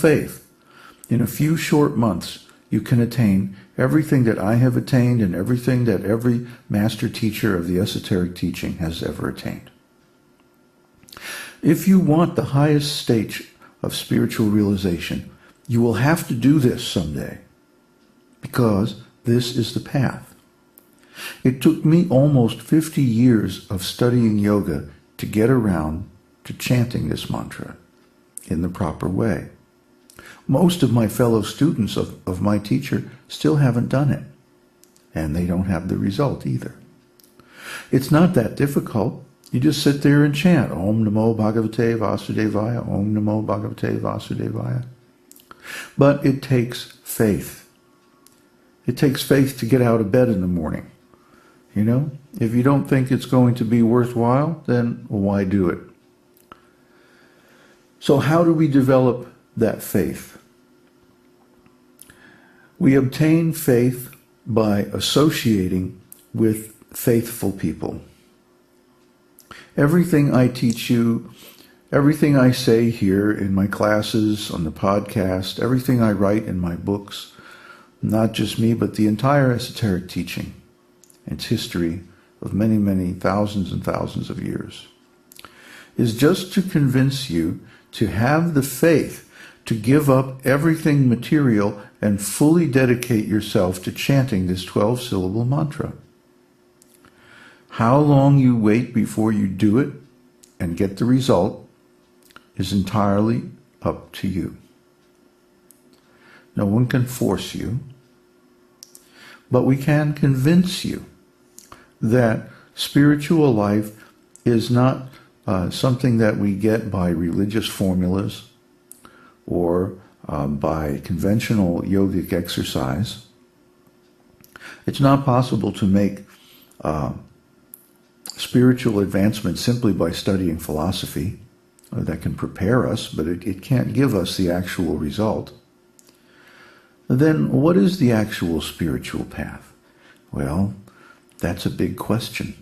faith, in a few short months, you can attain everything that I have attained and everything that every master teacher of the esoteric teaching has ever attained. If you want the highest stage of spiritual realization, you will have to do this someday, because this is the path. It took me almost 50 years of studying yoga to get around to chanting this mantra in the proper way. Most of my fellow students of my teacher still haven't done it, and they don't have the result either. It's not that difficult. You just sit there and chant, Om Namo Bhagavate Vasudevaya, Om Namo Bhagavate Vasudevaya. But it takes faith. It takes faith to get out of bed in the morning. You know, if you don't think it's going to be worthwhile, then why do it? So how do we develop that faith? We obtain faith by associating with faithful people. Everything I teach you, everything I say here in my classes, on the podcast, everything I write in my books, not just me, but the entire esoteric teaching, its history of many, many thousands and thousands of years, is just to convince you to have the faith to give up everything material and fully dedicate yourself to chanting this 12-syllable mantra. How long you wait before you do it and get the result is entirely up to you. No one can force you, but we can convince you that spiritual life is not something that we get by religious formulas or by conventional yogic exercise. It's not possible to make spiritual advancement simply by studying philosophy. That can prepare us, but it can't give us the actual result. Then what is the actual spiritual path? Well, that's a big question,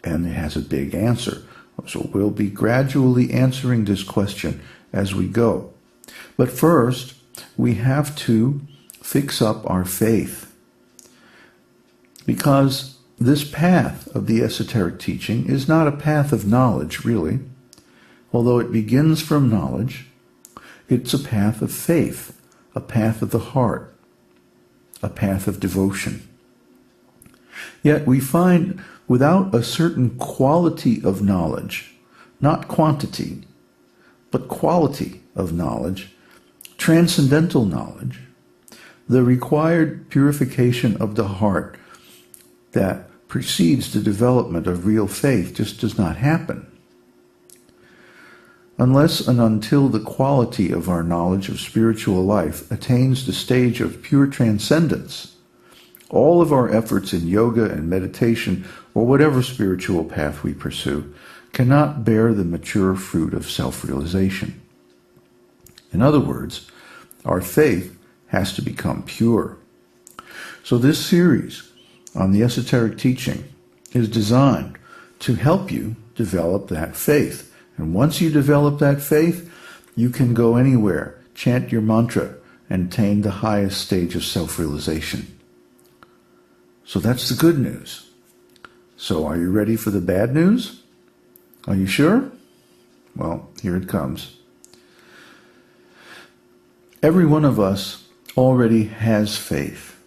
and it has a big answer. So we'll be gradually answering this question as we go. But first, we have to fix up our faith, because this path of the esoteric teaching is not a path of knowledge, really. Although it begins from knowledge, it's a path of faith, a path of the heart, a path of devotion. Yet we find without a certain quality of knowledge, not quantity, but quality of knowledge, transcendental knowledge, the required purification of the heart that precedes the development of real faith just does not happen. Unless and until the quality of our knowledge of spiritual life attains the stage of pure transcendence, all of our efforts in yoga and meditation, or whatever spiritual path we pursue, cannot bear the mature fruit of self-realization. In other words, our faith has to become pure. So this series on the esoteric teaching is designed to help you develop that faith. And once you develop that faith, you can go anywhere, chant your mantra, and attain the highest stage of self-realization. So that's the good news. So are you ready for the bad news? Are you sure? Well, here it comes. Every one of us already has faith.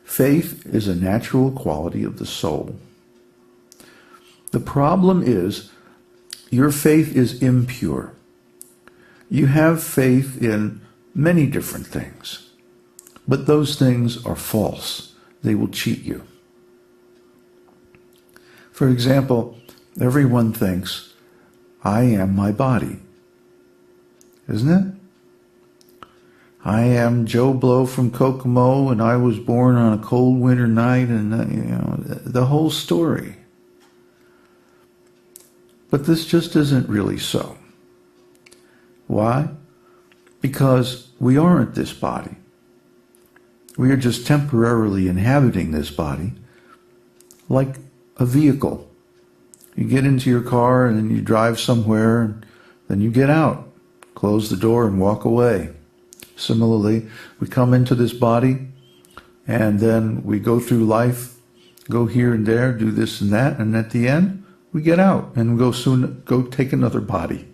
Faith is a natural quality of the soul. The problem is, your faith is impure. You have faith in many different things, but those things are false. They will cheat you. For example, everyone thinks, I am my body. Isn't it? I am Joe Blow from Kokomo, and I was born on a cold winter night, and the whole story. But this just isn't really so. Why? Because we aren't this body. We are just temporarily inhabiting this body, like a vehicle. You get into your car and then you drive somewhere, and then you get out, close the door and walk away. Similarly, we come into this body, and then we go through life, go here and there, do this and that, and at the end, we get out and go take another body.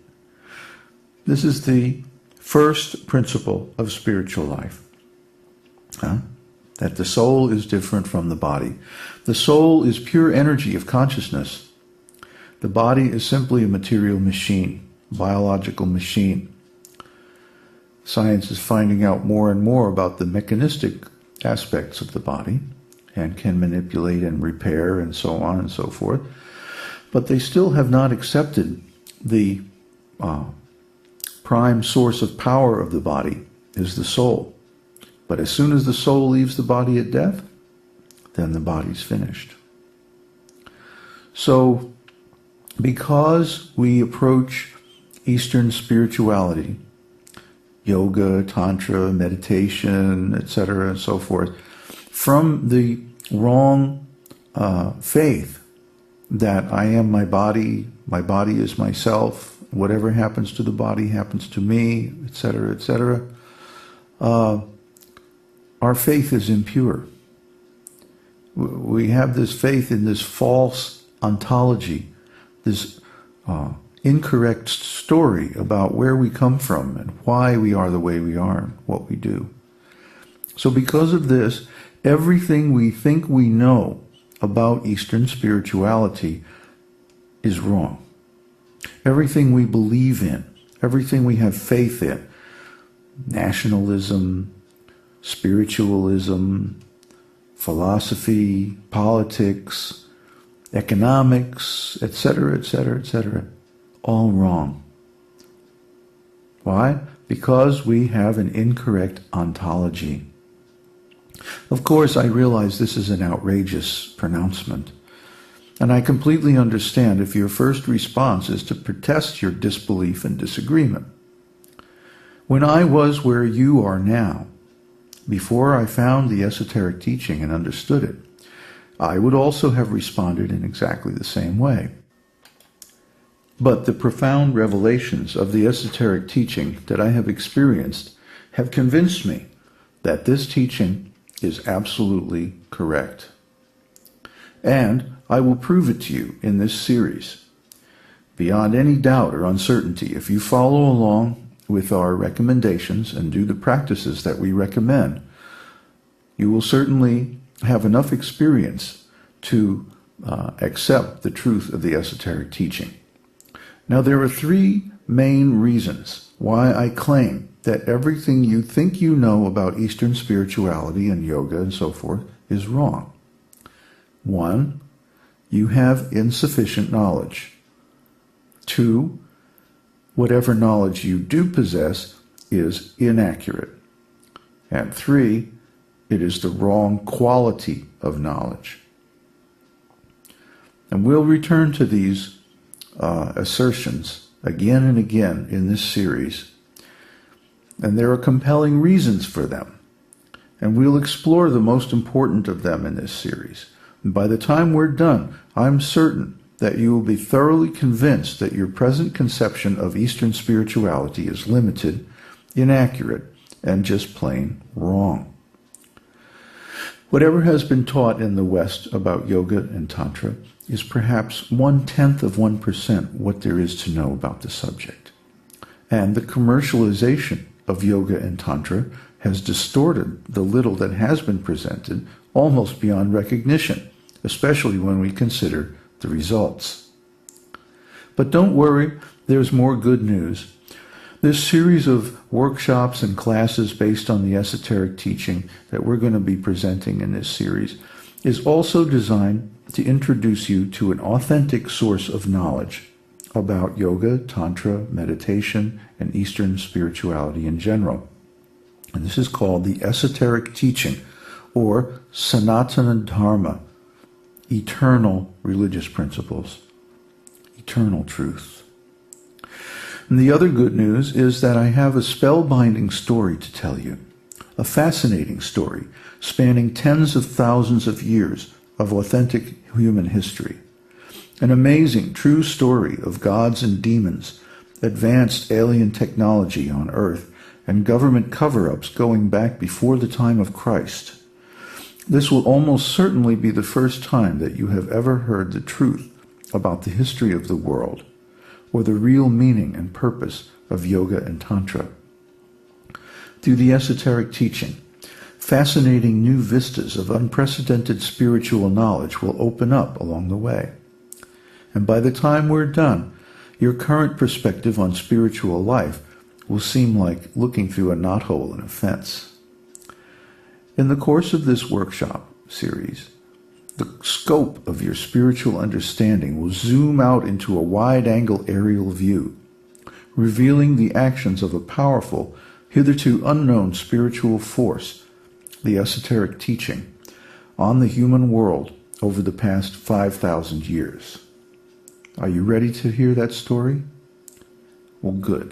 This is the first principle of spiritual life. That the soul is different from the body. The soul is pure energy of consciousness. The body is simply a material machine, biological machine. Science is finding out more and more about the mechanistic aspects of the body and can manipulate and repair and so on and so forth. But they still have not accepted the prime source of power of the body is the soul. But as soon as the soul leaves the body at death, then the body's finished. So, because we approach Eastern spirituality, yoga, tantra, meditation, etc., and so forth, from the wrong faith that I am my body is myself, whatever happens to the body happens to me, etc., etc., our faith is impure. We have this faith in this false ontology, this incorrect story about where we come from and why we are the way we are and what we do. So because of this, everything we think we know about Eastern spirituality is wrong. Everything we believe in, everything we have faith in, nationalism, spiritualism, philosophy, politics, economics, etc., etc., etc., all wrong. Why? Because we have an incorrect ontology. Of course, I realize this is an outrageous pronouncement, and I completely understand if your first response is to protest your disbelief and disagreement. When I was where you are now, before I found the esoteric teaching and understood it, I would also have responded in exactly the same way. But the profound revelations of the esoteric teaching that I have experienced have convinced me that this teaching is absolutely correct. And I will prove it to you in this series. Beyond any doubt or uncertainty, if you follow along with our recommendations and do the practices that we recommend, you will certainly have enough experience to accept the truth of the esoteric teaching. Now, there are three main reasons why I claim that everything you think you know about Eastern spirituality and yoga and so forth is wrong. 1, you have insufficient knowledge. 2, whatever knowledge you do possess is inaccurate. And 3, it is the wrong quality of knowledge. And we'll return to these assertions again and again in this series. And there are compelling reasons for them. And we'll explore the most important of them in this series. And by the time we're done, I'm certain that you will be thoroughly convinced that your present conception of Eastern spirituality is limited, inaccurate, and just plain wrong. Whatever has been taught in the West about yoga and tantra is perhaps 0.1% what there is to know about the subject. And the commercialization of yoga and tantra has distorted the little that has been presented almost beyond recognition, especially when we consider the results. But don't worry, there's more good news. This series of workshops and classes based on the esoteric teaching that we're going to be presenting in this series is also designed to introduce you to an authentic source of knowledge about yoga, tantra, meditation, and Eastern spirituality in general. And this is called the esoteric teaching, or Sanatana Dharma, eternal religious principles, eternal truth. And the other good news is that I have a spellbinding story to tell you, a fascinating story spanning tens of thousands of years of authentic human history, an amazing true story of gods and demons, advanced alien technology on Earth, and government cover-ups going back before the time of Christ. This will almost certainly be the first time that you have ever heard the truth about the history of the world, or the real meaning and purpose of Yoga and Tantra. Through the esoteric teaching, fascinating new vistas of unprecedented spiritual knowledge will open up along the way. And by the time we're done, your current perspective on spiritual life will seem like looking through a knothole in a fence. In the course of this workshop series, the scope of your spiritual understanding will zoom out into a wide-angle aerial view, revealing the actions of a powerful, hitherto unknown spiritual force, the esoteric teaching, on the human world over the past 5,000 years. Are you ready to hear that story? Well, good.